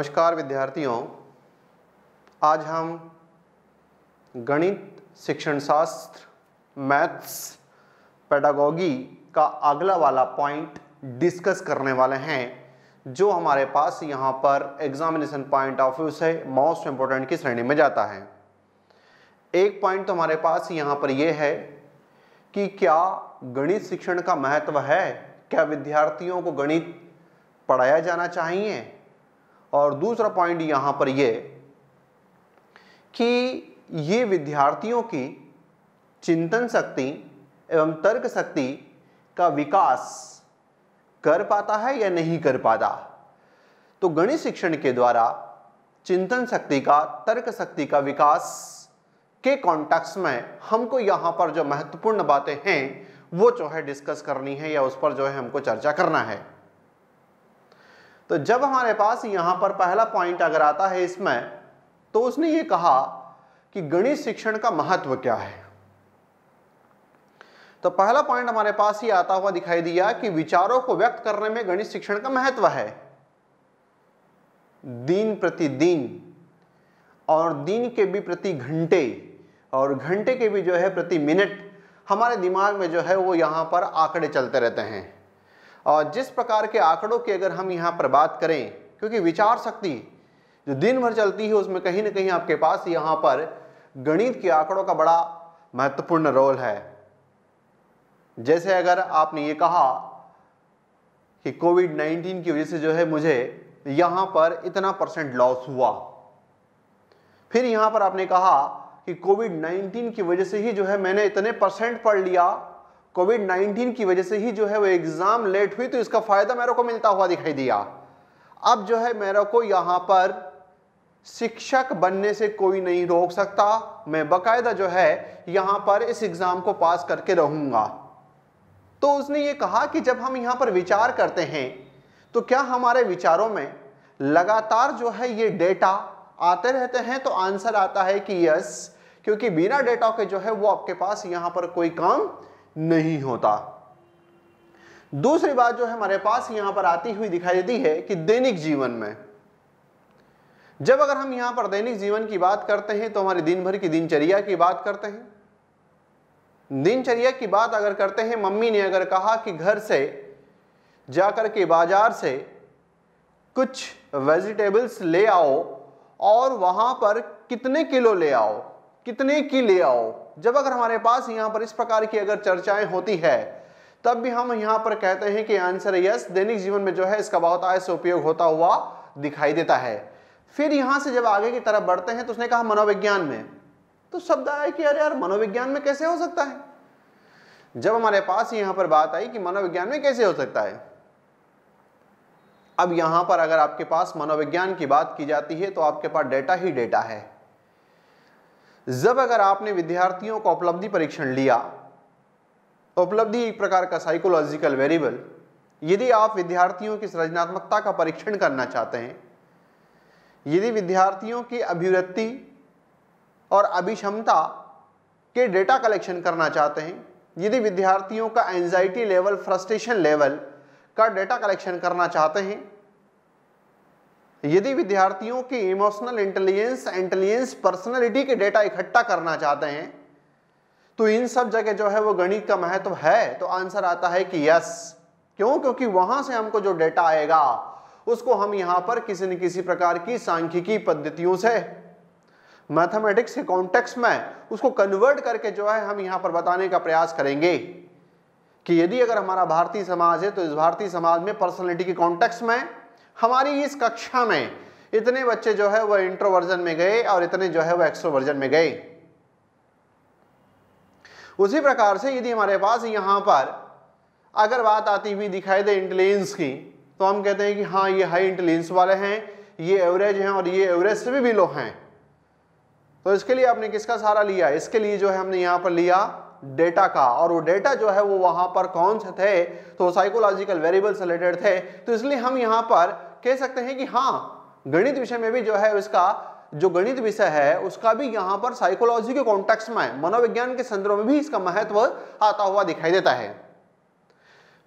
नमस्कार विद्यार्थियों, आज हम गणित, शिक्षण शास्त्र, मैथ्स, पेडागोगी का अगला वाला पॉइंट डिस्कस करने वाले हैं जो हमारे पास यहाँ पर एग्जामिनेशन पॉइंट ऑफ व्यू से मोस्ट इम्पोर्टेंट की श्रेणी में जाता है। एक पॉइंट तो हमारे पास यहाँ पर यह है कि क्या गणित शिक्षण का महत्व है, क्या विद्यार्थियों को गणित पढ़ाया जाना चाहिए, और दूसरा पॉइंट यहाँ पर यह कि ये विद्यार्थियों की चिंतन शक्ति एवं तर्क शक्ति का विकास कर पाता है या नहीं कर पाता। तो गणित शिक्षण के द्वारा चिंतन शक्ति का, तर्क शक्ति का विकास के कॉन्टेक्स्ट में हमको यहाँ पर जो महत्वपूर्ण बातें हैं वो जो है डिस्कस करनी है या उस पर जो है हमको चर्चा करना है। तो जब हमारे पास यहाँ पर पहला पॉइंट अगर आता है इसमें, तो उसने ये कहा कि गणित शिक्षण का महत्व क्या है। तो पहला पॉइंट हमारे पास ही आता हुआ दिखाई दिया कि विचारों को व्यक्त करने में गणित शिक्षण का महत्व है। दिन प्रतिदिन और दिन के भी प्रति घंटे और घंटे के भी जो है प्रति मिनट हमारे दिमाग में जो है वो यहाँ पर आंकड़े चलते रहते हैं। और जिस प्रकार के आंकड़ों की अगर हम यहाँ पर बात करें, क्योंकि विचार शक्ति जो दिन भर चलती है उसमें कहीं ना कहीं आपके पास यहाँ पर गणित के आंकड़ों का बड़ा महत्वपूर्ण रोल है। जैसे अगर आपने ये कहा कि कोविड-19 की वजह से जो है मुझे यहाँ पर इतना % लॉस हुआ, फिर यहाँ पर आपने कहा कि कोविड-19 की वजह से ही जो है मैंने इतने % पढ़ लिया, कोविड-19 की वजह से ही जो है वो एग्जाम लेट हुई, तो इसका फायदा मेरे को मिलता हुआ दिखाई दिया। अब जो है मेरे को यहाँ पर शिक्षक बनने से कोई नहीं रोक सकता, मैं बकायदा जो है यहाँ पर इस एग्जाम को पास करके रहूंगा। तो उसने ये कहा कि जब हम यहाँ पर विचार करते हैं तो क्या हमारे विचारों में लगातार जो है ये डेटा आते रहते हैं। तो आंसर आता है कि यस, क्योंकि बिना डेटा के जो है वो आपके पास यहाँ पर कोई काम नहीं होता। दूसरी बात जो है हमारे पास यहां पर आती हुई दिखाई देती है कि दैनिक जीवन में, जब अगर हम यहां पर दैनिक जीवन की बात करते हैं तो हमारी दिन भर की दिनचर्या की बात करते हैं। दिनचर्या की बात अगर करते हैं, मम्मी ने अगर कहा कि घर से जाकर के बाजार से कुछ वेजिटेबल्स ले आओ और वहां पर कितने किलो ले आओ, कितने की ले आओ, जब अगर हमारे पास यहाँ पर इस प्रकार की अगर चर्चाएं होती है तब भी हम यहाँ पर कहते हैं कि आंसर यस, दैनिक जीवन में जो है इसका बहुत ऐसे उपयोग होता हुआ दिखाई देता है। फिर यहाँ से जब आगे की तरफ बढ़ते हैं तो उसने कहा मनोविज्ञान में, तो शब्द आया कि अरे यार मनोविज्ञान में कैसे हो सकता है। जब हमारे पास यहाँ पर बात आई कि मनोविज्ञान में कैसे हो सकता है, अब यहाँ पर अगर आपके पास मनोविज्ञान की बात की जाती है तो आपके पास डेटा ही डेटा है। जब अगर आपने विद्यार्थियों का उपलब्धि परीक्षण लिया, उपलब्धि एक प्रकार का साइकोलॉजिकल वेरिएबल, यदि आप विद्यार्थियों की सृजनात्मकता का परीक्षण करना चाहते हैं, यदि विद्यार्थियों की अभिवृत्ति और अभिक्षमता के डेटा कलेक्शन करना चाहते हैं, यदि विद्यार्थियों का एंजाइटी लेवल, फ्रस्ट्रेशन लेवल का डेटा कलेक्शन करना चाहते हैं, यदि विद्यार्थियों की इमोशनल इंटेलिजेंस, पर्सनालिटी के डेटा इकट्ठा करना चाहते हैं, तो इन सब जगह जो है वो गणित का महत्व है। तो आंसर आता है कि यस। क्यों? क्योंकि वहां से हमको जो डेटा आएगा उसको हम यहां पर किसी न किसी प्रकार की सांख्यिकी पद्धतियों से, मैथमेटिक्स के कॉन्टेक्स्ट में उसको कन्वर्ट करके जो है हम यहां पर बताने का प्रयास करेंगे कि यदि अगर हमारा भारतीय समाज है तो इस भारतीय समाज में पर्सनालिटी के कॉन्टेक्स्ट में हमारी इस कक्षा में इतने बच्चे जो है वह इंट्रोवर्जन में गए और इतने जो है वह एक्सट्रोवर्जन में गए। उसी प्रकार से यदि हमारे पास यहां पर अगर बात आती हुई दिखाई दे इंटेलिजेंस की, तो हम कहते हैं कि हाँ ये हाई इंटेलिजेंस वाले हैं, ये एवरेज हैं और ये एवरेज से भी बिलो हैं। तो इसके लिए आपने किसका सहारा लिया? इसके लिए जो है हमने यहां पर लिया डेटा का, और वो डेटा जो है वो वहां पर कौन से थे, तो साइकोलॉजिकल वेरिएबल से रिलेटेड थे। तो इसलिए हम यहां पर कह सकते हैं कि हाँ गणित विषय में भी जो है इसका जो गणित विषय है उसका भी यहां पर साइकोलॉजी के कॉन्टेक्स्ट में, मनोविज्ञान के संदर्भ में भी इसका महत्व आता हुआ दिखाई देता है।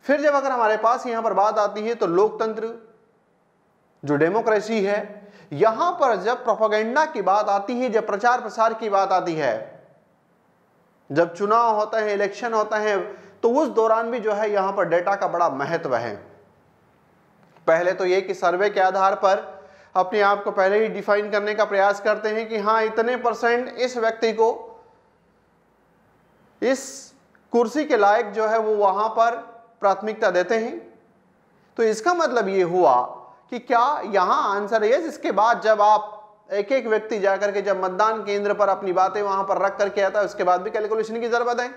फिर जब अगर हमारे पास यहां पर बात आती है तो लोकतंत्र जो डेमोक्रेसी है, यहां पर जब प्रोपेगेंडा की बात आती है, जब प्रचार प्रसार की बात आती है, जब चुनाव होते हैं, इलेक्शन होते हैं, तो उस दौरान भी जो है यहां पर डेटा का बड़ा महत्व है। पहले तो ये कि सर्वे के आधार पर अपने आप को पहले ही डिफाइन करने का प्रयास करते हैं कि हाँ इतने परसेंट इस व्यक्ति को इस कुर्सी के लायक जो है वो वहां पर प्राथमिकता देते हैं। तो इसका मतलब ये हुआ कि क्या यहां आंसर है इसके बाद जब आप एक एक व्यक्ति जाकर के जब मतदान केंद्र पर अपनी बातें वहां पर रख करके आता है उसके बाद भी कैलकुलेशन की जरूरत है,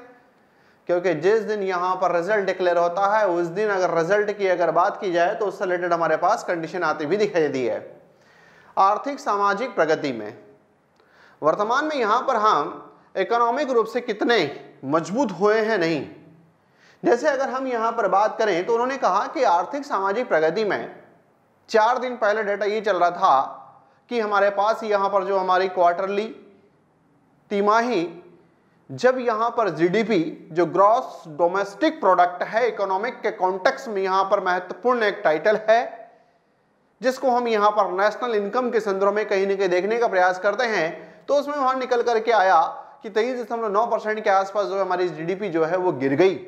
क्योंकि जिस दिन यहां पर रिजल्ट डिक्लेयर होता है उस दिन अगर रिजल्ट की अगर बात की जाए तो उससे रिलेटेड हमारे पास कंडीशन आती भी दिखाई देती है। आर्थिक सामाजिक प्रगति में वर्तमान में यहां पर हम इकोनॉमिक रूप से कितने मजबूत हुए हैं नहीं। जैसे अगर हम यहां पर बात करें तो उन्होंने कहा कि आर्थिक सामाजिक प्रगति में 4 दिन पहले डेटा ये चल रहा था कि हमारे पास यहां पर जो हमारी क्वार्टरली तिमाही जब यहां पर जीडीपी जो ग्रॉस डोमेस्टिक प्रोडक्ट है इकोनॉमिक के कॉन्टेक्स्ट में यहां पर महत्वपूर्ण एक टाइटल है जिसको हम यहां पर नेशनल इनकम के संदर्भ में कहीं ना कहीं देखने का प्रयास करते हैं, तो उसमें वहां निकल करके आया कि 23.9% के आसपास जो हमारी जीडीपी जो है वो गिर गई।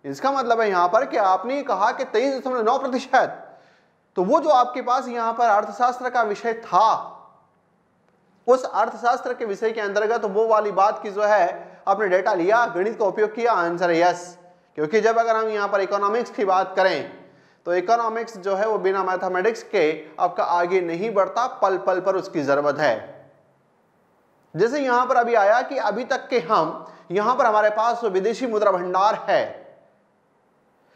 इसका मतलब है यहां पर कि आपने कहा कि 23.9%, तो वो जो आपके पास यहां पर अर्थशास्त्र का विषय था उस अर्थशास्त्र के विषय के अंतर्गत वो वाली बात की जो है आपने डेटा लिया, गणित का उपयोग किया, आंसर है यस। क्योंकि जब अगर हम यहां पर इकोनॉमिक्स की बात करें तो इकोनॉमिक्स जो है वो बिना मैथमेटिक्स के आपका आगे नहीं बढ़ता, पल पल पर उसकी जरूरत है। जैसे यहां पर अभी आया कि अभी तक के हम यहां पर हमारे पास जो विदेशी मुद्रा भंडार है,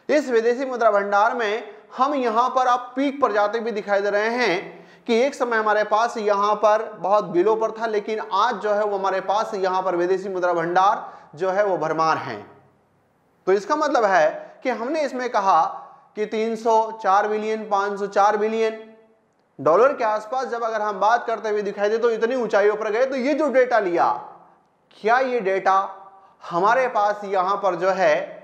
इस विदेशी मुद्रा भंडार में हम यहां पर आप पीक पर जाते भी दिखाई दे रहे हैं कि एक समय हमारे पास यहां पर बहुत बिलो पर था, लेकिन आज जो है वो हमारे पास यहां पर विदेशी मुद्रा भंडार जो है वो भरमार हैं। तो इसका मतलब है कि हमने इसमें कहा कि 304 बिलियन 504 बिलियन डॉलर के आसपास जब अगर हम बात करते हुए दिखाई दे तो इतनी ऊंचाइयों पर गए। तो ये जो डेटा लिया, क्या ये डेटा हमारे पास यहां पर जो है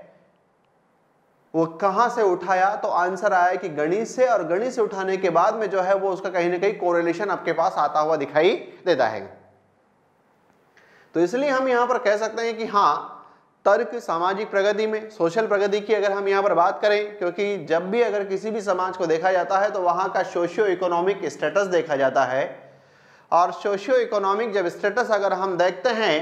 वो कहां से उठाया? तो आंसर आया कि गणित से, और गणित से उठाने के बाद में जो है वो उसका कहीं ना कहीं कोरिलेशन आपके पास आता हुआ दिखाई देता है। तो इसलिए हम यहां पर कह सकते हैं कि हाँ तर्क सामाजिक प्रगति में सोशल प्रगति की अगर हम यहां पर बात करें, क्योंकि जब भी अगर किसी भी समाज को देखा जाता है तो वहां का सोशियो इकोनॉमिक स्टेटस देखा जाता है, और सोशियो इकोनॉमिक जब स्टेटस अगर हम देखते हैं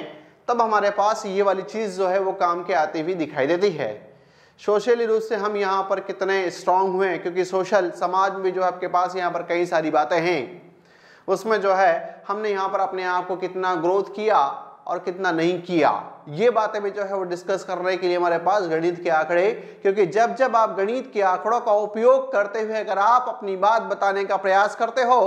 तब हमारे पास ये वाली चीज जो है वो काम के आती हुई दिखाई देती है। सोशली रूप से हम यहाँ पर कितने स्ट्रांग हुए हैं, क्योंकि सोशल समाज में जो आपके पास यहाँ पर कई सारी बातें हैं, उसमें जो है हमने यहाँ पर अपने आप को कितना ग्रोथ किया और कितना नहीं किया, ये बातें भी जो है वो डिस्कस करने के लिए हमारे पास गणित के आंकड़े, क्योंकि जब जब आप गणित के आंकड़ों का उपयोग करते हुए अगर आप अपनी बात बताने का प्रयास करते हो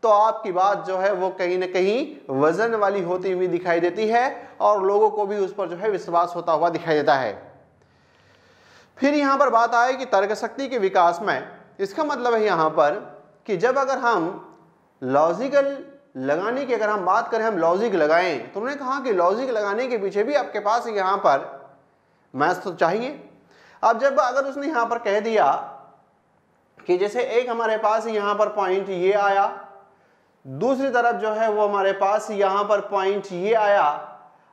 तो आपकी बात जो है वो कहीं ना कहीं वजन वाली होती हुई दिखाई देती है और लोगों को भी उस पर जो है विश्वास होता हुआ दिखाई देता है। फिर यहां पर बात आए कि तर्क शक्ति के विकास में, इसका मतलब है यहां पर कि जब अगर हम लॉजिकल लगाने की अगर हम बात करें, हम लॉजिक लगाएं, तो उन्होंने कहा कि लॉजिक लगाने के पीछे भी आपके पास यहां पर मैथ्स तो चाहिए। अब जब अगर उसने यहां पर कह दिया कि जैसे एक हमारे पास यहां पर पॉइंट ये आया, दूसरी तरफ जो है वो हमारे पास यहां पर पॉइंट ये आया,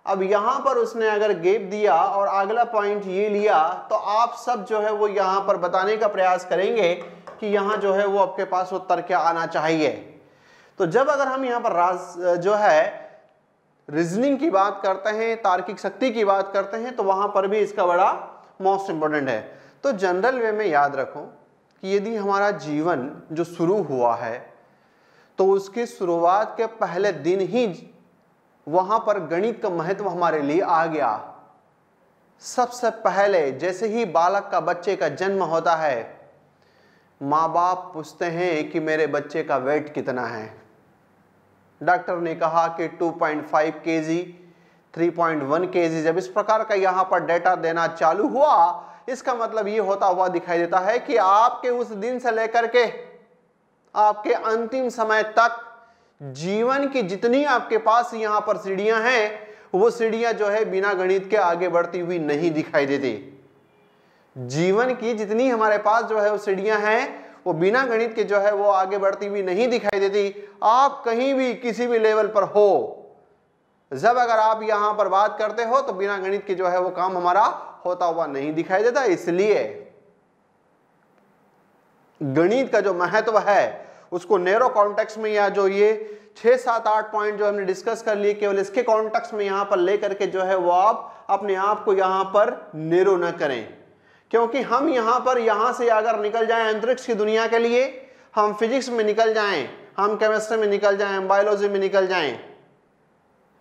अब यहां पर उसने अगर गैप दिया और अगला पॉइंट ये लिया, तो आप सब जो है वो यहां पर बताने का प्रयास करेंगे कि यहां जो है वो आपके पास उत्तर क्या आना चाहिए। तो जब अगर हम यहां पर जो है रीजनिंग की बात करते हैं, तार्किक शक्ति की बात करते हैं, तो वहां पर भी इसका बड़ा मोस्ट इंपॉर्टेंट है। तो जनरल वे में याद रखो कि यदि हमारा जीवन जो शुरू हुआ है तो उसकी शुरुआत के पहले दिन ही वहां पर गणित का महत्व हमारे लिए आ गया। सबसे पहले जैसे ही बालक का बच्चे का जन्म होता है, माँ बाप पूछते हैं कि मेरे बच्चे का वेट कितना है। डॉक्टर ने कहा कि 2.5 kg, 3.1 kg। जब इस प्रकार का यहाँ पर डेटा देना चालू हुआ, इसका मतलब ये होता हुआ दिखाई देता है कि आपके उस दिन से लेकर के आपके अंतिम समय तक जीवन की जितनी आपके पास यहाँ पर सीढ़ियां हैं, वो सीढ़ियां जो है बिना गणित के आगे बढ़ती हुई नहीं दिखाई देती। जीवन की जितनी हमारे पास जो है वो सीढ़ियां हैं, वो बिना गणित के जो है वो आगे बढ़ती हुई नहीं दिखाई देती। आप कहीं भी किसी भी लेवल पर हो, जब अगर आप यहां पर बात करते हो तो बिना गणित के जो है वो काम हमारा होता हुआ नहीं दिखाई देता। इसलिए गणित का जो महत्व है उसको नैरो कॉन्टेक्स्ट में, या जो ये 6, 7, 8 पॉइंट जो हमने डिस्कस कर लिए, केवल इसके कॉन्टेक्स्ट में यहां पर लेकर के जो है वो आप अपने आप को यहां पर नैरो न करें। क्योंकि हम यहां पर यहां से अगर निकल जाएं अंतरिक्ष की दुनिया के लिए, हम फिजिक्स में निकल जाएं, हम केमिस्ट्री में निकल जाएं, हम बायोलॉजी में निकल जाएं,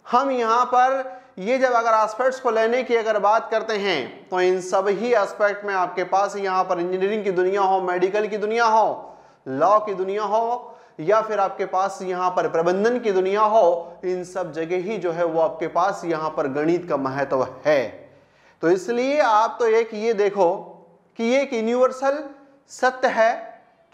हम यहां पर ये जब अगर एस्पेक्ट्स को लेने की अगर बात करते हैं तो इन सब ही एस्पेक्ट में आपके पास यहां पर इंजीनियरिंग की दुनिया हो, मेडिकल की दुनिया हो, लॉ की दुनिया हो, या फिर आपके पास यहां पर प्रबंधन की दुनिया हो, इन सब जगह ही जो है वो आपके पास यहां पर गणित का महत्व है। तो इसलिए आप तो एक ये देखो कि ये एक यूनिवर्सल सत्य है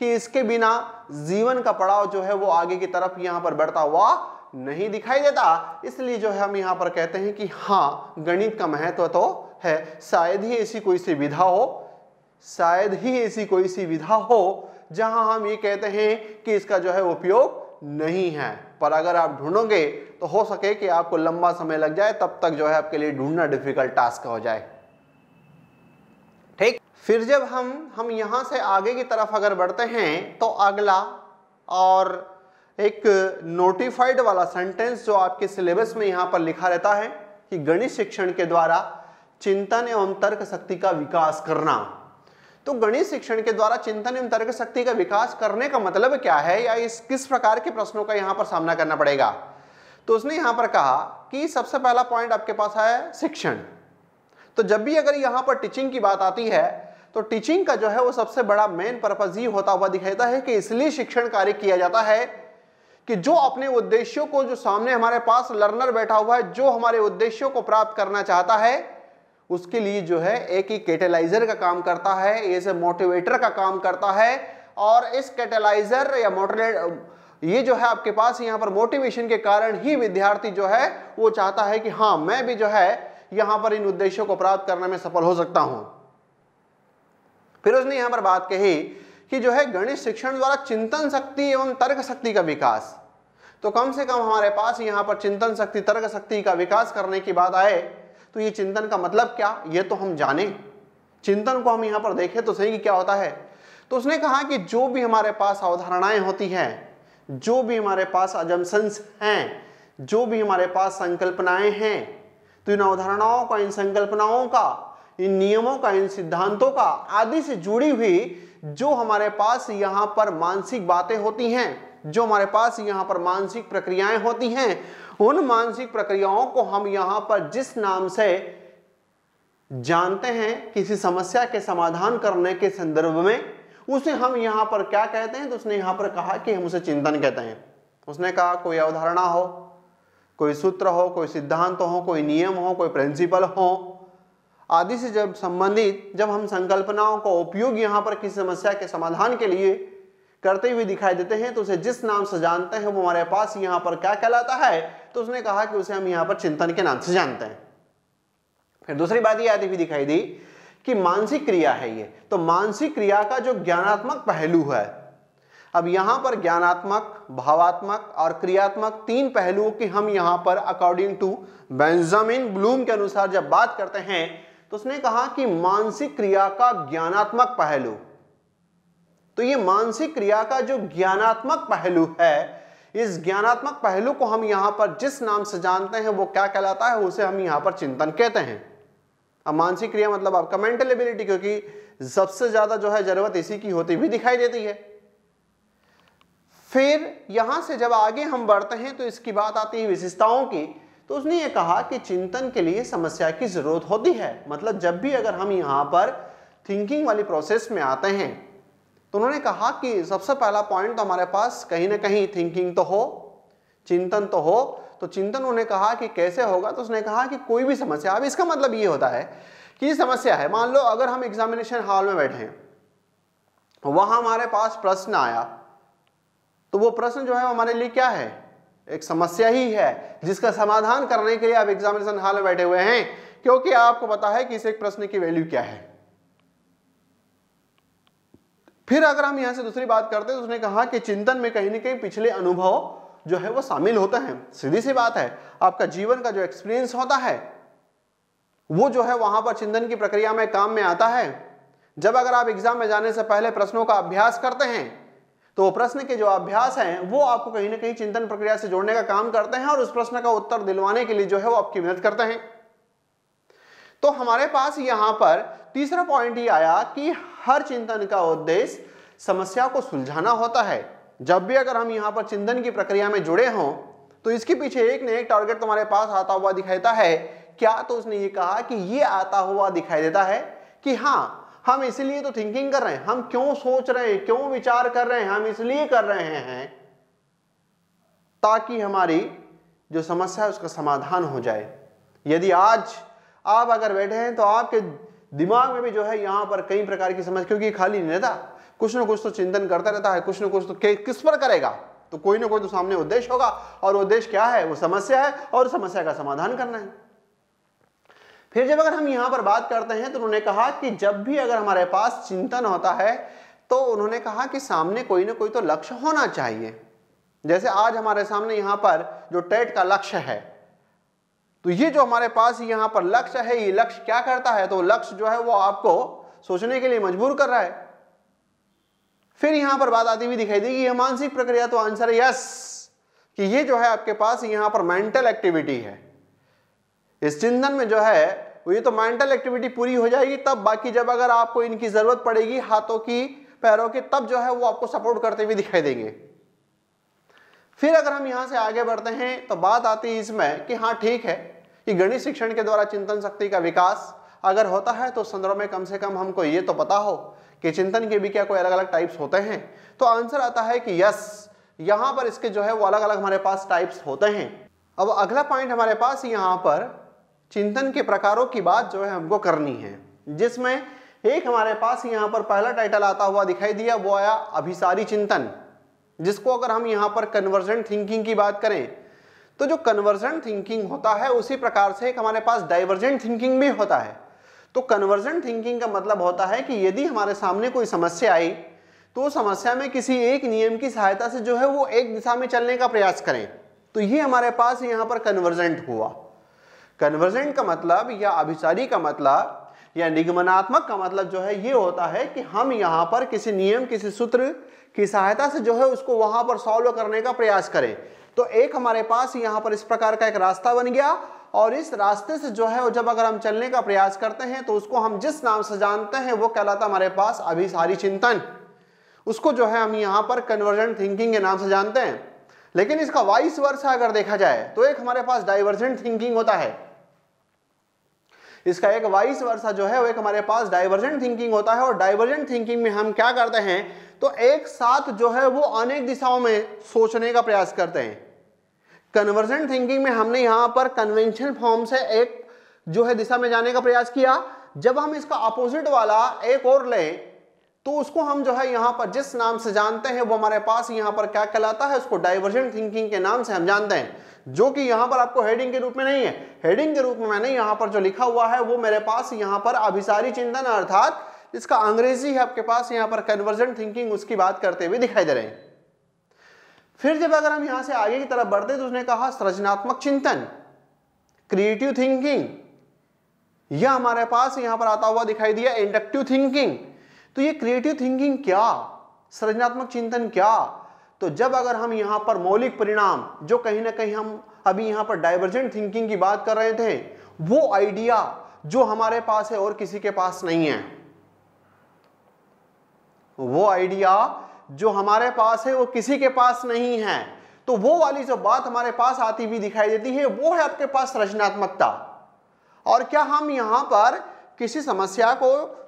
कि इसके बिना जीवन का पड़ाव जो है वो आगे की तरफ यहां पर बढ़ता हुआ नहीं दिखाई देता। इसलिए जो है हम यहां पर कहते हैं कि हाँ, गणित का महत्व तो है। शायद ही ऐसी कोई सी विधा हो, शायद ही ऐसी कोई सी विधा हो जहां हम ये कहते हैं कि इसका जो है उपयोग नहीं है। पर अगर आप ढूंढोगे तो हो सके कि आपको लंबा समय लग जाए, तब तक जो है आपके लिए ढूंढना डिफिकल्ट टास्क हो जाए। ठीक, फिर जब हम यहां से आगे की तरफ अगर बढ़ते हैं तो अगला और एक नोटिफाइड वाला सेंटेंस जो आपके सिलेबस में यहां पर लिखा रहता है कि गणित शिक्षण के द्वारा चिंतन एवं तर्क शक्ति का विकास करना। तो गणित शिक्षण के द्वारा चिंतन एवं तर्क शक्ति का विकास करने का मतलब क्या है, या इस किस प्रकार के प्रश्नों का यहां पर सामना करना पड़ेगा। तो उसने यहां पर कहा कि सबसे पहला पॉइंट आपके पास है शिक्षण। तो जब भी अगर यहां पर टीचिंग की बात आती है तो टीचिंग का जो है वो सबसे बड़ा मेन पर्पज ये होता हुआ दिखाता है कि इसलिए शिक्षण कार्य किया जाता है कि जो अपने उद्देश्यों को, जो सामने हमारे पास लर्नर बैठा हुआ है, जो हमारे उद्देश्यों को प्राप्त करना चाहता है, उसके लिए जो है एक ही कैटेलाइजर का काम करता है, एज मोटिवेटर का काम करता है। और इस कैटेलाइजर या मोटिवेटर, ये जो है आपके पास यहाँ पर मोटिवेशन के कारण ही विद्यार्थी जो है वो चाहता है कि हाँ, मैं भी जो है यहाँ पर इन उद्देश्यों को प्राप्त करने में सफल हो सकता हूँ। फिर उसने यहाँ पर बात कही कि जो है गणित शिक्षण द्वारा चिंतन शक्ति एवं तर्क शक्ति का विकास। तो कम से कम हमारे पास यहाँ पर चिंतन शक्ति, तर्क शक्ति का विकास करने की बात आए तो ये चिंतन का मतलब क्या, ये तो हम जाने। चिंतन को हम यहाँ पर देखें तो सही कि क्या होता है। तो उसने कहा कि जो भी हमारे पास अवधारणाएं होती हैं, जो भी हमारे पास अजम्पशंस हैं, जो भी हमारे पास संकल्पनाएं हैं, तो इन अवधारणाओं का, इन संकल्पनाओं का, इन नियमों का, इन सिद्धांतों का आदि से जुड़ी हुई जो हमारे पास यहाँ पर मानसिक बातें होती हैं, जो हमारे पास यहाँ पर मानसिक प्रक्रियाएं होती हैं, उन मानसिक प्रक्रियाओं को हम यहाँ पर जिस नाम से जानते हैं किसी समस्या के समाधान करने के संदर्भ में, उसे हम यहाँ पर क्या कहते हैं। तो उसने यहाँ पर कहा कि हम उसे चिंतन कहते हैं। उसने कहा कोई अवधारणा हो, कोई सूत्र हो, कोई सिद्धांत हो, कोई नियम हो, कोई प्रिंसिपल हो आदि से जब संबंधित जब हम संकल्पनाओं का उपयोग यहाँ पर किसी समस्या के समाधान के लिए करते हुए दिखाई देते हैं, तो उसे जिस नाम से जानते हैं वो हमारे पास यहाँ पर क्या कहलाता है। तो उसने कहा कि उसे हम यहाँ पर चिंतन के नाम से जानते हैं। फिर दूसरी बात ये आती हुई दिखाई दी कि मानसिक क्रिया है ये। तो मानसिक क्रिया का जो ज्ञानात्मक पहलू है, अब यहाँ पर ज्ञानात्मक, भावात्मक और क्रियात्मक 3 पहलुओं की हम यहाँ पर अकॉर्डिंग टू बेंजामिन ब्लूम के अनुसार जब बात करते हैं तो उसने कहा कि मानसिक क्रिया का ज्ञानात्मक पहलू। तो ये मानसिक क्रिया का जो ज्ञानात्मक पहलू है, इस ज्ञानात्मक पहलू को हम यहाँ पर जिस नाम से जानते हैं वो क्या कहलाता है, उसे हम यहाँ पर चिंतन कहते हैं। अब मानसिक क्रिया मतलब आपका मेंटल एबिलिटी, क्योंकि सबसे ज्यादा जो है जरूरत इसी की होती हुई दिखाई देती है। फिर यहां से जब आगे हम बढ़ते हैं तो इसकी बात आती है विशेषताओं की। तो उसने ये कहा कि चिंतन के लिए समस्या की जरूरत होती है। मतलब जब भी अगर हम यहाँ पर थिंकिंग वाली प्रोसेस में आते हैं तो उन्होंने कहा कि सबसे पहला पॉइंट तो हमारे पास कहीं ना कहीं थिंकिंग तो हो, चिंतन तो हो। तो चिंतन उन्होंने कहा कि कैसे होगा। तो उसने कहा कि कोई भी समस्या, अब इसका मतलब ये होता है कि ये समस्या है, मान लो अगर हम एग्जामिनेशन हॉल में बैठे हैं, वहां हमारे पास प्रश्न आया, तो वो प्रश्न जो है हमारे लिए क्या है, एक समस्या ही है जिसका समाधान करने के लिए आप एग्जामिनेशन हॉल में बैठे हुए हैं, क्योंकि आपको पता है कि इस एक प्रश्न की वैल्यू क्या है। फिर अगर हम यहां से दूसरी बात करते हैं तो उसने कहा कि चिंतन में कहीं ना कहीं पिछले अनुभव जो है वो शामिल होते हैं। सीधी सी बात है, आपका जीवन का जो एक्सपीरियंस होता है वो जो है वहां पर चिंतन की प्रक्रिया में काम में आता है। जब अगर आप एग्जाम में जाने से पहले प्रश्नों का अभ्यास करते हैं तो प्रश्न के जो अभ्यास हैं वो आपको कहीं ना कहीं चिंतन प्रक्रिया से जोड़ने का काम करते हैं और उस प्रश्न का उत्तर दिलवाने के लिए जो है वो आपकी मदद करते हैं। तो हमारे पास यहां पर तीसरा पॉइंट ये आया कि हर चिंतन का उद्देश्य समस्या को सुलझाना होता है। जब भी अगर हम यहां पर चिंतन की प्रक्रिया में जुड़े हों तो इसके पीछे एक न एक टारगेट तुम्हारे पास आता हुआ दिखाई देता है। क्या? तो उसने ये कहा कि ये आता हुआ दिखाई देता है कि हाँ, हम इसलिए तो थिंकिंग कर रहे हैं, हम क्यों सोच रहे हैं, क्यों विचार कर रहे हैं, हम इसलिए कर रहे हैं ताकि हमारी जो समस्या है उसका समाधान हो जाए। यदि आज आप अगर बैठे हैं तो आपके दिमाग में भी जो है यहां पर कई प्रकार की समस्या, क्योंकि खाली नहीं रहता, कुछ ना कुछ तो चिंतन करता रहता है, कुछ ना कुछ तो किस पर करेगा, तो कोई ना कोई तो सामने उद्देश्य होगा और उद्देश्य क्या है? वो समस्या है और समस्या का समाधान करना है। फिर जब अगर हम यहां पर बात करते हैं तो उन्होंने कहा कि जब भी अगर हमारे पास चिंतन होता है तो उन्होंने कहा कि सामने कोई ना कोई तो लक्ष्य होना चाहिए। जैसे आज हमारे सामने यहां पर जो टेट का लक्ष्य है, तो ये जो हमारे पास यहां पर लक्ष्य है, ये लक्ष्य क्या करता है? तो लक्ष्य जो है वो आपको सोचने के लिए मजबूर कर रहा है। फिर यहां पर बात आती हुई दिखाई देगी ये मानसिक प्रक्रिया, तो आंसर है यस, कि ये जो है आपके पास यहां पर मेंटल एक्टिविटी है। इस चिंतन में जो है ये तो मेंटल एक्टिविटी पूरी हो जाएगी तब, बाकी जब अगर आपको इनकी जरूरत पड़ेगी हाथों की, पैरों की, तब जो है वो आपको सपोर्ट करते हुए दिखाई देंगे। फिर अगर हम यहां से आगे बढ़ते हैं तो बात आती है इसमें कि हाँ ठीक है कि गणित शिक्षण के द्वारा चिंतन शक्ति का विकास अगर होता है तो संदर्भ में कम से कम हमको ये तो पता हो कि चिंतन के भी क्या कोई अलग अलग टाइप्स होते हैं। तो आंसर आता है कि यस, यहां पर इसके जो है वो अलग अलग हमारे पास टाइप्स होते हैं। अब अगला पॉइंट हमारे पास यहां पर चिंतन के प्रकारों की बात जो है हमको करनी है, जिसमें एक हमारे पास यहां पर पहला टाइटल आता हुआ दिखाई दिया, वो आया अभिसारी चिंतन, जिसको अगर हम यहां पर कन्वर्जेंट थिंकिंग की बात करें तो जो कन्वर्जेंट थिंकिंग होता है उसी प्रकार से एक हमारे पास डाइवर्जेंट थिंकिंग भी होता है। तो कन्वर्जेंट थिंकिंग का मतलब होता है कि यदि हमारे सामने कोई समस्या आई तो समस्या में किसी एक नियम की सहायता से जो है वो एक दिशा में चलने का प्रयास करें, तो ये हमारे पास यहां पर कन्वर्जेंट हुआ। कन्वर्जेंट का मतलब या अभिसारी का मतलब या निगमनात्मक का मतलब जो है ये होता है कि हम यहां पर किसी नियम, किसी सूत्र की सहायता से जो है उसको वहां पर सॉल्व करने का प्रयास करें। तो एक हमारे पास यहां पर इस प्रकार का एक रास्ता बन गया और इस रास्ते से जो है जब अगर हम चलने का प्रयास करते हैं तो उसको हम जिस नाम से जानते हैं वो कहलाता हमारे पास अभिसारी चिंतन। उसको जो है हम यहां पर कन्वर्जेंट थिंकिंग के नाम से जानते हैं। लेकिन इसका वाइस वर्सा अगर देखा जाए तो एक हमारे पास डाइवर्जेंट थिंकिंग होता है। इसका एक वाइस वर्सा जो है वो एक हमारे पास डाइवर्जेंट थिंकिंग होता है। और डाइवर्जेंट थिंकिंग में हम क्या करते हैं तो एक साथ जो है वो अनेक दिशाओं में सोचने का प्रयास करते हैं। कन्वर्जेंट थिंकिंग में हमने यहां पर कन्वेंशनल फॉर्म से एक जो है दिशा में जाने का प्रयास किया। जब हम इसका अपोजिट वाला एक और लें तो उसको हम जो है यहां पर जिस नाम से जानते हैं वो हमारे पास यहां पर क्या कहलाता है, उसको डाइवर्जेंट थिंकिंग के नाम से हम जानते हैं, जो कि यहां पर आपको हेडिंग के रूप में नहीं है। हेडिंग के रूप में मैंने यहां पर जो लिखा हुआ है वो मेरे पास यहां पर अभिसारी चिंतन अर्थात इसका अंग्रेजी है आपके पास यहां पर कन्वर्जेंट थिंकिंग, उसकी बात करते हुए दिखाई दे रहे हैं। फिर जब अगर हम यहां से आगे की तरफ बढ़ते तो उसने कहा सृजनात्मक चिंतन, क्रिएटिव थिंकिंग, यह हमारे पास यहां पर आता हुआ दिखाई दिया इंडक्टिव थिंकिंग। तो ये क्रिएटिव थिंकिंग क्या, सृजनात्मक चिंतन क्या? तो जब अगर हम यहां पर मौलिक परिणाम, जो कहीं ना कहीं हम अभी यहां पर डाइवर्जेंट थिंकिंग की बात कर रहे थे, वो आइडिया जो हमारे पास है और किसी के पास नहीं है, वो आइडिया जो हमारे पास है वो किसी के पास नहीं है, तो वो वाली जो बात हमारे पास आती हुई दिखाई देती है वो है आपके पास रचनात्मकता। और क्या हम यहां पर किसी समस्या को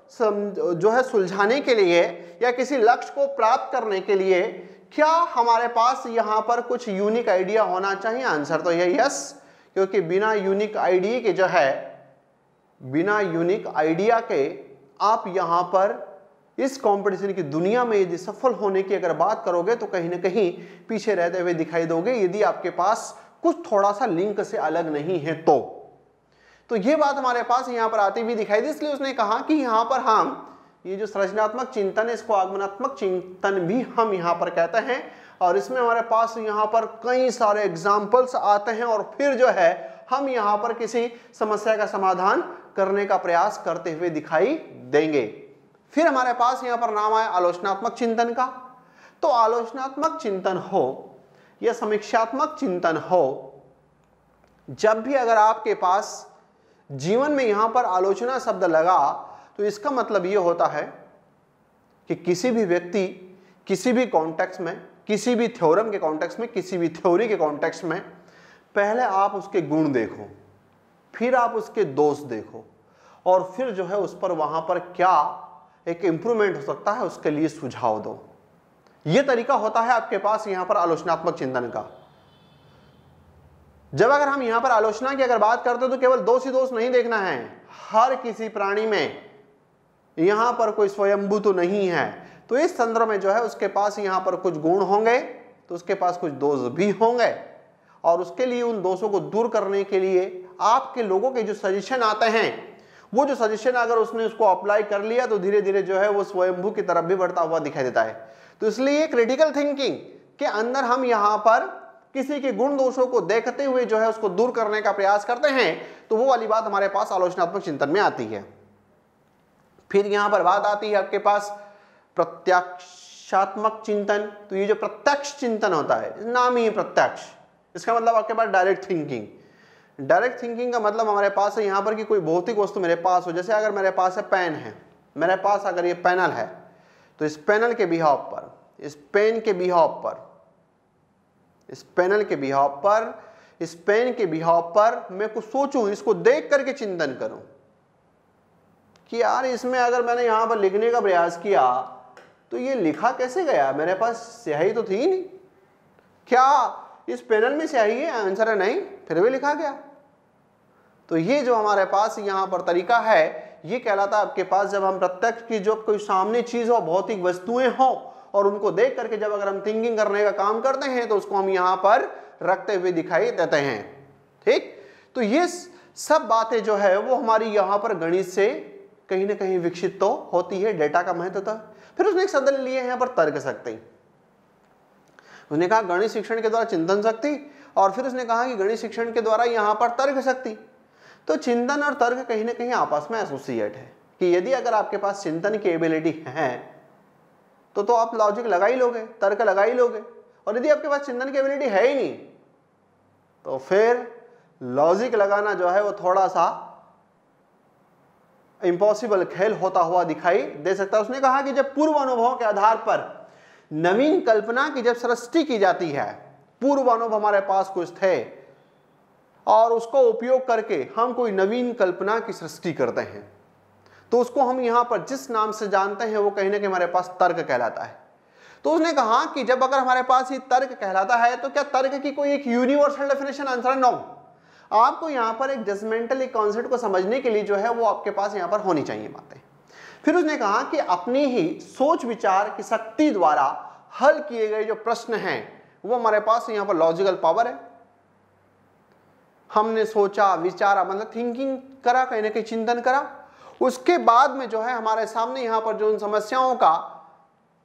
जो है सुलझाने के लिए या किसी लक्ष्य को प्राप्त करने के लिए क्या हमारे पास यहां पर कुछ यूनिक आइडिया होना चाहिए? आंसर तो यही यस, क्योंकि बिना यूनिक आइडिया के जो है, बिना यूनिक आइडिया के आप यहां पर इस कंपटीशन की दुनिया में यदि सफल होने की अगर बात करोगे तो कहीं ना कहीं पीछे रहते हुए दिखाई दोगे, यदि आपके पास कुछ थोड़ा सा लिंक से अलग नहीं है तो ये बात हमारे पास यहां पर आती हुई दिखाई दी। इसलिए उसने कहा कि यहां पर हम ये जो सृजनात्मक चिंतन है इसको आगमनात्मक चिंतन भी हम यहाँ पर कहते हैं। और इसमें हमारे पास यहाँ पर कई सारे एग्जाम्पल्स आते हैं और फिर जो है हम यहाँ पर किसी समस्या का समाधान करने का प्रयास करते हुए दिखाई देंगे। फिर हमारे पास यहाँ पर नाम आया आलोचनात्मक चिंतन का। तो आलोचनात्मक चिंतन हो या समीक्षात्मक चिंतन हो, जब भी अगर आपके पास जीवन में यहां पर आलोचना शब्द लगा तो इसका मतलब यह होता है कि किसी भी व्यक्ति किसी भी कॉन्टेक्स्ट में, किसी भी थ्योरम के कॉन्टेक्स्ट में, किसी भी थ्योरी के कॉन्टेक्स्ट में पहले आप उसके गुण देखो, फिर आप उसके दोष देखो और फिर जो है उस पर वहां पर क्या एक इंप्रूवमेंट हो सकता है उसके लिए सुझाव दो। यह तरीका होता है आपके पास यहां पर आलोचनात्मक चिंतन का। जब अगर हम यहां पर आलोचना की अगर बात करते हैं तो केवल दोष ही दोष नहीं देखना है। हर किसी प्राणी में यहां पर कोई स्वयंभू तो नहीं है, तो इस संदर्भ में जो है उसके पास यहां पर कुछ गुण होंगे तो उसके पास कुछ दोष भी होंगे और उसके लिए उन दोषों को दूर करने के लिए आपके लोगों के जो सजेशन आते हैं, वो जो सजेशन अगर उसने उसको अप्लाई कर लिया तो धीरे धीरे जो है वो स्वयंभू की तरफ भी बढ़ता हुआ दिखाई देता है। तो इसलिए क्रिटिकल थिंकिंग के अंदर हम यहां पर किसी के गुण दोषों को देखते हुए जो है उसको दूर करने का प्रयास करते हैं, तो वो वाली बात हमारे पास आलोचनात्मक चिंतन में आती है। फिर यहां पर बात आती है आपके पास प्रत्यक्षात्मक चिंतन। तो ये जो प्रत्यक्ष चिंतन होता है, नाम ही प्रत्यक्ष, इसका मतलब आपके पास डायरेक्ट थिंकिंग। डायरेक्ट थिंकिंग का मतलब हमारे पास है यहां पर कि कोई भौतिक वस्तु मेरे पास हो। जैसे अगर मेरे पास है पेन है, मेरे पास अगर ये पैनल है तो इस पैनल के बिहाव पर, इस पेन के बिहाव पर, इस पैनल के बिहाव पर, इस पेन के बिहाव पर मैं कुछ सोचूं, इसको देख करके चिंतन करूं कि यार इसमें अगर मैंने यहां पर लिखने का प्रयास किया तो ये लिखा कैसे गया, मेरे पास स्याही तो थी नहीं, क्या इस पैनल में स्याही है? आंसर है नहीं, फिर भी लिखा गया। तो ये जो हमारे पास यहां पर तरीका है ये कहलाता है आपके पास जब हम प्रत्यक्ष की जो कोई सामने चीज हो, भौतिक वस्तुएं हो और उनको देख करके जब अगर हम थिंकिंग करने का काम करते हैं तो उसको हम यहां पर रखते हुए दिखाई देते हैं। ठीक, तो ये सब बातें जो है वो हमारी यहां पर गणित से कहीं ना कहीं विकसित तो होती है, डेटा का महत्व था। फिर उसने एक शब्द ले लिया यहां पर तर्क शक्ति। उसने कहा गणित शिक्षण के द्वारा चिंतन शक्ति और फिर उसने कहा कि गणित शिक्षण के द्वारा यहां पर तर्क शक्ति। तो चिंतन और तर्क कहीं ना कहीं आपस में एसोसिएट है कि यदि अगर आपके पास चिंतन की एबिलिटी है तो आप लॉजिक लगा ही लोगे, तर्क लगा ही लोगे, और यदि आपके पास चिंतन की एबिलिटी है ही नहीं तो फिर लॉजिक लगाना जो है वो थोड़ा सा इम्पॉसिबल खेल होता हुआ दिखाई दे सकता है। उसने कहा कि जब पूर्व अनुभव के आधार पर नवीन कल्पना की जब सृष्टि की जाती है, पूर्व अनुभव हमारे पास कुछ थे और उसको उपयोग करके हम कोई नवीन कल्पना की सृष्टि करते हैं तो उसको हम यहां पर जिस नाम से जानते हैं वो कहीं ना कहीं हमारे पास तर्क कहलाता है। तो उसने कहा कि जब अगर हमारे पास ये तर्क कहलाता है तो क्या तर्क की कोई एक यूनिवर्सल डेफिनेशन? Answer no. आपको यहां पर एक जजमेंटल एक कॉन्सेप्ट को समझने के लिए जो है वो आपके पास यहां पर होनी चाहिए बातें। फिर उसने कहा कि अपनी ही सोच विचार की शक्ति द्वारा हल किए गए जो प्रश्न हैं वो हमारे पास यहां पर लॉजिकल पावर है। हमने सोचा, विचारा, मतलब थिंकिंग करा, कहीं ना कहीं चिंतन करा, उसके बाद में जो है हमारे सामने यहां पर जो उन समस्याओं का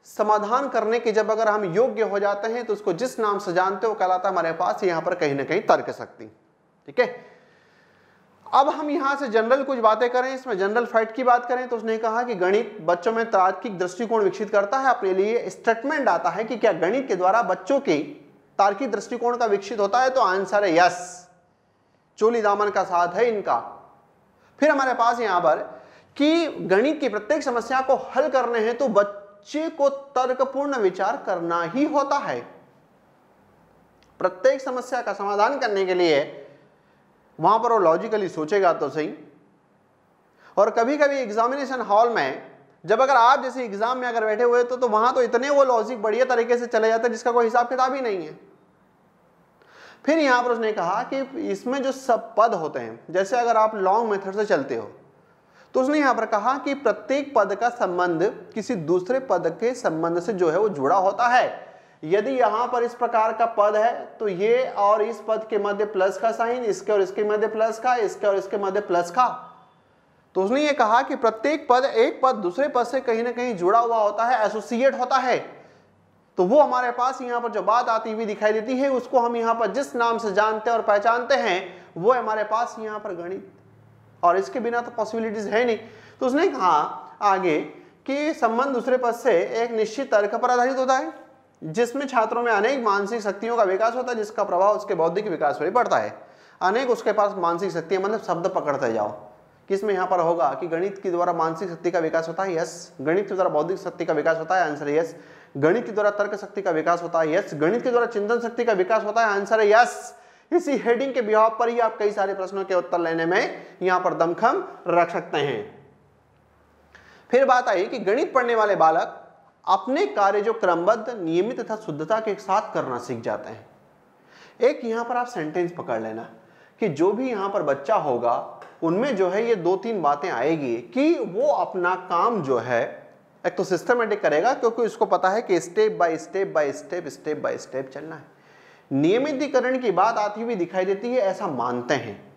समाधान करने के जब अगर हम योग्य हो जाते हैं तो उसको जिस नाम से जानते हो कहलाता है हमारे पास यहां पर कहीं ना कहीं तर्क शक्ति। ठीक है, अब हम यहां से जनरल कुछ बातें करें, इसमें जनरल फैक्ट की बात करें तो उसने कहा कि गणित बच्चों में तार्किक दृष्टिकोण विकसित करता है। अपने लिए स्टेटमेंट आता है कि क्या गणित के द्वारा बच्चों के तार्किक दृष्टिकोण का विकसित होता है? तो आंसर है यस, चोली दामन का साथ है इनका। फिर हमारे पास यहां पर कि गणित की प्रत्येक समस्या को हल करने हैं तो बच्चे को तर्कपूर्ण विचार करना ही होता है। प्रत्येक समस्या का समाधान करने के लिए वहां पर वो लॉजिकली सोचेगा तो सही। और कभी कभी एग्जामिनेशन हॉल में जब अगर आप जैसे एग्जाम में अगर बैठे हुए तो वहां तो इतने वो लॉजिक बढ़िया तरीके से चले जाते हैं जिसका कोई हिसाब किताब ही नहीं है। फिर यहां पर उसने कहा कि इसमें जो सब पद होते हैं, जैसे अगर आप लॉन्ग मेथड से चलते हो तो उसने यहां पर कहा कि प्रत्येक पद का संबंध किसी दूसरे पद के संबंध से जो है वो जुड़ा होता है। यदि यहां पर इस प्रकार का पद है तो ये और इस पद के मध्य प्लस का साइन, इसके और इसके मध्य प्लस का, इसके और इसके मध्य प्लस का, तो उसने ये कहा कि प्रत्येक पद एक पद दूसरे पद से कहीं ना कहीं जुड़ा हुआ होता है, एसोसिएट होता है। तो वो हमारे पास यहाँ पर जो बात आती हुई दिखाई देती है उसको हम यहाँ पर जिस नाम से जानते हैं और पहचानते हैं वो हमारे पास यहाँ पर गणित, और इसके बिना तो पॉसिबिलिटीज है नहीं। तो उसने कहा आगे कि संबंध दूसरे पद से एक निश्चित तर्क पर आधारित होता है जिसमें छात्रों में अनेक मानसिक शक्तियों का विकास होता है जिसका प्रभाव उसके बौद्धिक विकास पर भी पड़ता है। अनेक उसके पास मानसिक शक्तियां, मतलब शब्द पकड़ते जाओ किसमें यहाँ पर होगा कि गणित के द्वारा मानसिक शक्ति का विकास होता है, यस। गणित के द्वारा बौद्धिक शक्ति का विकास होता है, आंसर है यस। गणित के द्वारा तर्क शक्ति का विकास होता है, यस। गणित के द्वारा चिंतन शक्ति का विकास होता है, आंसर है यस। इसी हेडिंग के बिहाव पर ही आप कई सारे प्रश्नों के उत्तर लेने में यहाँ पर दमखम रख सकते हैं। फिर बात आई कि गणित पढ़ने वाले बालक अपने कार्य जो क्रमबद्ध, नियमित तथा शुद्धता के साथ करना सीख जाते हैं। एक यहाँ पर आप सेंटेंस पकड़ लेना कि जो भी यहाँ पर बच्चा होगा उनमें जो है ये 2-3 बातें आएगी कि वो अपना काम जो है एक तो सिस्टमेटिक करेगा, क्योंकि उसको पता है कि स्टेप बाय स्टेप चलना है। नियमितीकरण की बात आती हुई दिखाई देती है, ऐसा मानते हैं।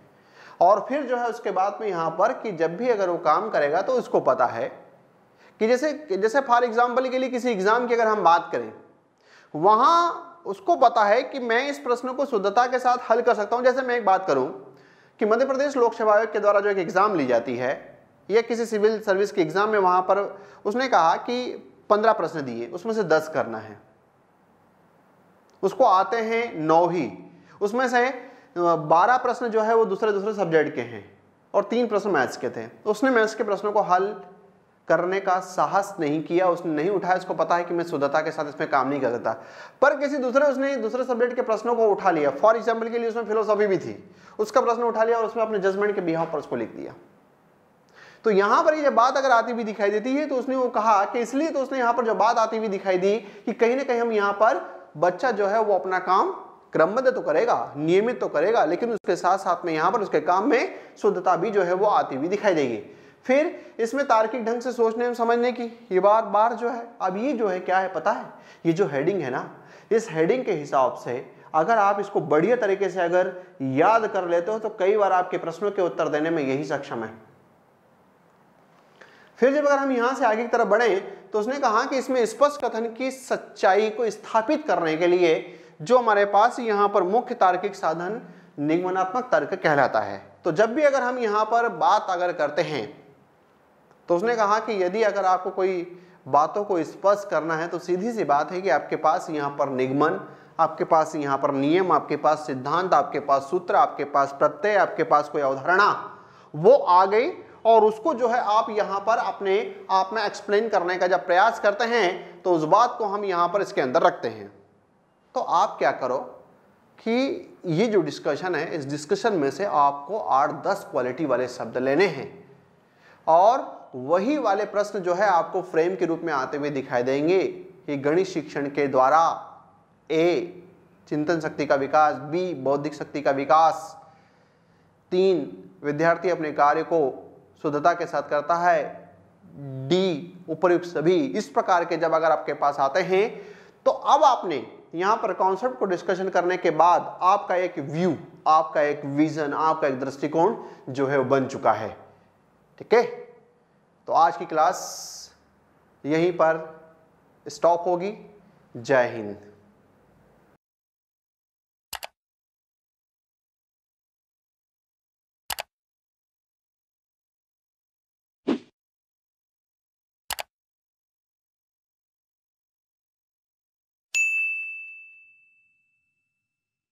और फिर जो है उसके बाद में यहाँ पर कि जब भी अगर वो काम करेगा तो उसको पता है कि जैसे फॉर एग्जाम्पल के लिए किसी एग्जाम की अगर हम बात करें, वहां उसको पता है कि मैं इस प्रश्न को शुद्धता के साथ हल कर सकता हूं। जैसे मैं एक बात करूं कि मध्य प्रदेश लोक सेवा आयोग के द्वारा जो एक एग्जाम ली जाती है या किसी सिविल सर्विस के एग्जाम में, वहां पर उसने कहा कि 15 प्रश्न दिए, उसमें से 10 करना है। उसको आते हैं 9 ही, उसमें से 12 प्रश्न जो है वो दूसरे सब्जेक्ट के हैं और 3 प्रश्न मैथ्स के थे। उसने मैथ्स के प्रश्नों को हल करने का साहस नहीं किया, उसने नहीं उठाया। उसको पता है कि मैं शुद्धता के साथ इसमें काम नहीं कर सकता। पर उसने दूसरे सब्जेक्ट के प्रश्नों को उठा लिया। फॉर एग्जाम्पल के लिए उसमें फिलोसॉफी भी थी, उसका प्रश्न उठा लिया और उसमें अपने जजमेंट के बिहाव पर उसको लिख दिया। तो यहां पर ये बात अगर आती हुई दिखाई देती है तो उसने वो कहा कि इसलिए तो उसने यहां पर जो बात आती हुई दिखाई दी कि कहीं ना कहीं हम यहाँ पर बच्चा जो है वो अपना काम क्रमबद्ध तो करेगा, नियमित तो करेगा, लेकिन उसके साथ साथ में यहाँ पर उसके काम में शुद्धता भी जो है वो आती हुई दिखाई देगी। फिर इसमें तार्किक ढंग से सोचने और समझने की ये बार जो है, अब ये जो है क्या है पता है, ये जो हेडिंग है ना, इस हेडिंग के हिसाब से अगर आप इसको बढ़िया तरीके से अगर याद कर लेते हो तो कई बार आपके प्रश्नों के उत्तर देने में यही सक्षम है। फिर जब अगर हम यहां से आगे की तरफ बढ़े तो उसने कहा कि इसमें स्पष्ट कथन की सच्चाई को स्थापित करने के लिए जो हमारे पास यहां पर मुख्य तार्किक साधन निगमनात्मक तर्क कहलाता है। तो जब भी अगर हम यहां पर बात अगर करते हैं तो उसने कहा कि यदि अगर आपको कोई बातों को स्पष्ट करना है तो सीधी सी बात है कि आपके पास यहाँ पर निगमन, आपके पास यहाँ पर नियम, आपके पास सिद्धांत, आपके पास सूत्र, आपके पास प्रत्यय, आपके पास कोई अवधारणा वो आ गई और उसको जो है आप यहाँ पर अपने आप में एक्सप्लेन करने का जब प्रयास करते हैं तो उस बात को हम यहाँ पर इसके अंदर रखते हैं। तो आप क्या करो कि ये जो डिस्कशन है इस डिस्कशन में से आपको 8-10 क्वालिटी वाले शब्द लेने हैं और वही वाले प्रश्न जो है आपको फ्रेम के रूप में आते हुए दिखाई देंगे कि गणित शिक्षण के द्वारा ए चिंतन शक्ति का विकास, बी बौद्धिक शक्ति का विकास, 3 विद्यार्थी अपने कार्य को शुद्धता के साथ करता है, डी उपर्युक्त सभी। इस प्रकार के जब अगर आपके पास आते हैं तो अब आपने यहाँ पर कॉन्सेप्ट को डिस्कशन करने के बाद आपका एक व्यू, आपका एक विजन, आपका एक दृष्टिकोण जो है वो बन चुका है। ठीक है, तो आज की क्लास यहीं पर स्टॉप होगी। जय हिंद।